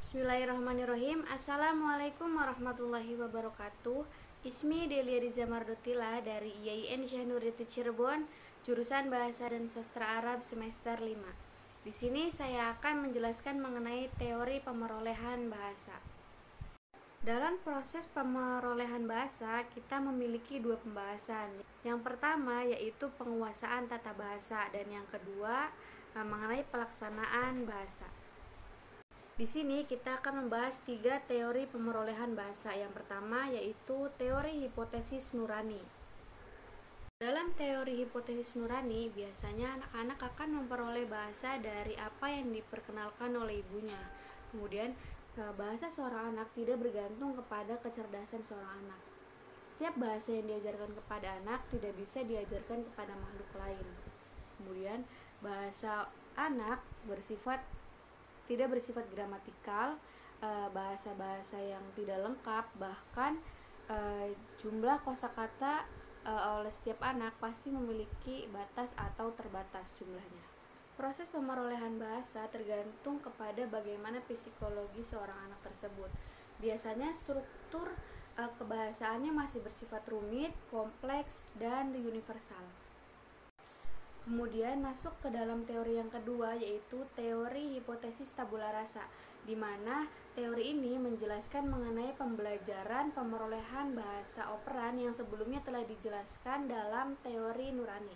Bismillahirrahmanirrahim. Assalamualaikum warahmatullahi wabarakatuh. Ismi Delia Riza Mardotila dari IAIN Syahnuriti Cirebon, jurusan Bahasa dan Sastra Arab semester 5. Di sini saya akan menjelaskan mengenai teori pemerolehan bahasa. Dalam proses pemerolehan bahasa, kita memiliki dua pembahasan. Yang pertama yaitu penguasaan tata bahasa dan yang kedua mengenai pelaksanaan bahasa. Di sini kita akan membahas 3 teori pemerolehan bahasa. Yang pertama yaitu teori hipotesis nurani. Dalam teori hipotesis nurani, biasanya anak-anak akan memperoleh bahasa dari apa yang diperkenalkan oleh ibunya. Kemudian, bahasa seorang anak tidak bergantung kepada kecerdasan seorang anak. Setiap bahasa yang diajarkan kepada anak tidak bisa diajarkan kepada makhluk lain. Kemudian, bahasa anak tidak bersifat gramatikal, bahasa-bahasa yang tidak lengkap, bahkan jumlah kosakata oleh setiap anak pasti memiliki batas atau terbatas jumlahnya. Proses pemerolehan bahasa tergantung kepada bagaimana psikologi seorang anak tersebut. Biasanya struktur kebahasaannya masih bersifat rumit, kompleks, dan universal. Kemudian masuk ke dalam teori yang kedua yaitu teori hipotesis tabula rasa, di mana teori ini menjelaskan mengenai pembelajaran pemerolehan bahasa operan yang sebelumnya telah dijelaskan dalam teori nurani.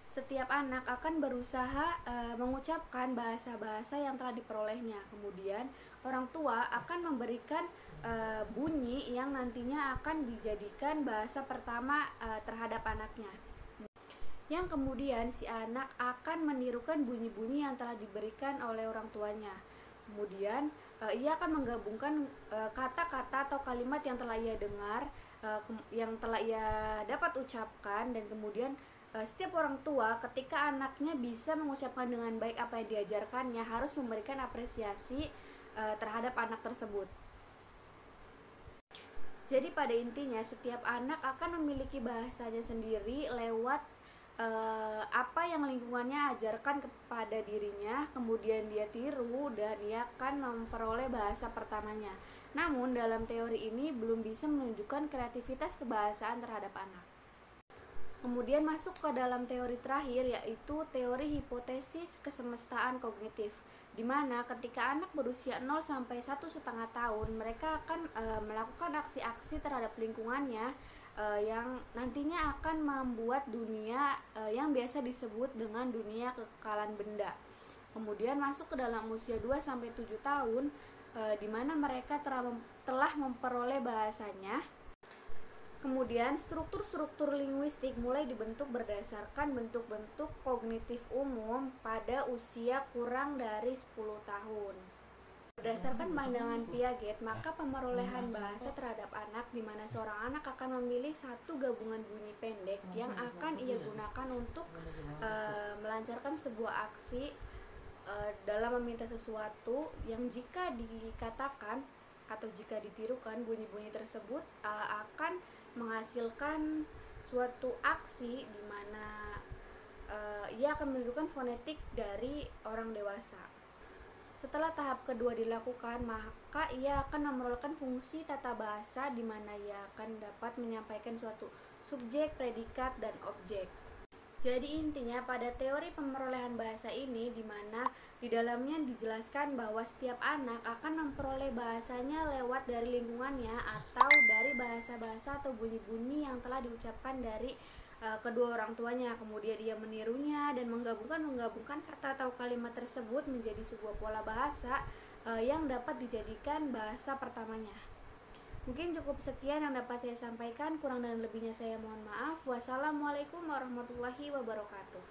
Setiap anak akan berusaha mengucapkan bahasa-bahasa yang telah diperolehnya. Kemudian orang tua akan memberikan bunyi yang nantinya akan dijadikan bahasa pertama terhadap anaknya. Yang kemudian si anak akan menirukan bunyi-bunyi yang telah diberikan oleh orang tuanya. Kemudian ia akan menggabungkan kata-kata atau kalimat yang telah ia dengar, yang telah ia dapat ucapkan, dan kemudian setiap orang tua ketika anaknya bisa mengucapkan dengan baik apa yang diajarkannya harus memberikan apresiasi terhadap anak tersebut. Jadi pada intinya setiap anak akan memiliki bahasanya sendiri lewat apa yang lingkungannya ajarkan kepada dirinya, kemudian dia tiru dan dia akan memperoleh bahasa pertamanya. Namun dalam teori ini belum bisa menunjukkan kreativitas kebahasaan terhadap anak. Kemudian masuk ke dalam teori terakhir yaitu teori hipotesis kesemestaan kognitif, di mana ketika anak berusia 0 sampai 1,5 tahun mereka akan melakukan aksi-aksi terhadap lingkungannya yang nantinya akan membuat dunia yang biasa disebut dengan dunia kekekalan benda. Kemudian masuk ke dalam usia 2 sampai 7 tahun di mana mereka telah memperoleh bahasanya. Kemudian struktur-struktur linguistik mulai dibentuk berdasarkan bentuk-bentuk kognitif umum pada usia kurang dari 10 tahun. Berdasarkan pandangan Piaget, maka pemerolehan bahasa terhadap anak di mana seorang anak akan memilih satu gabungan bunyi pendek yang akan ia gunakan untuk melancarkan sebuah aksi dalam meminta sesuatu yang jika dikatakan atau jika ditirukan bunyi-bunyi tersebut akan menghasilkan suatu aksi di mana ia akan menirukan fonetik dari orang dewasa. Setelah tahap kedua dilakukan, maka ia akan memerlukan fungsi tata bahasa di mana ia akan dapat menyampaikan suatu subjek, predikat, dan objek. Jadi intinya pada teori pemerolehan bahasa ini di mana di dalamnya dijelaskan bahwa setiap anak akan memperoleh bahasanya lewat dari lingkungannya atau dari bahasa-bahasa atau bunyi-bunyi yang telah diucapkan dari kedua orang tuanya. Kemudian ia menirunya dan menggabungkan kata atau kalimat tersebut menjadi sebuah pola bahasa yang dapat dijadikan bahasa pertamanya. Mungkin cukup sekian yang dapat saya sampaikan, kurang dan lebihnya saya mohon maaf. Wassalamualaikum warahmatullahi wabarakatuh.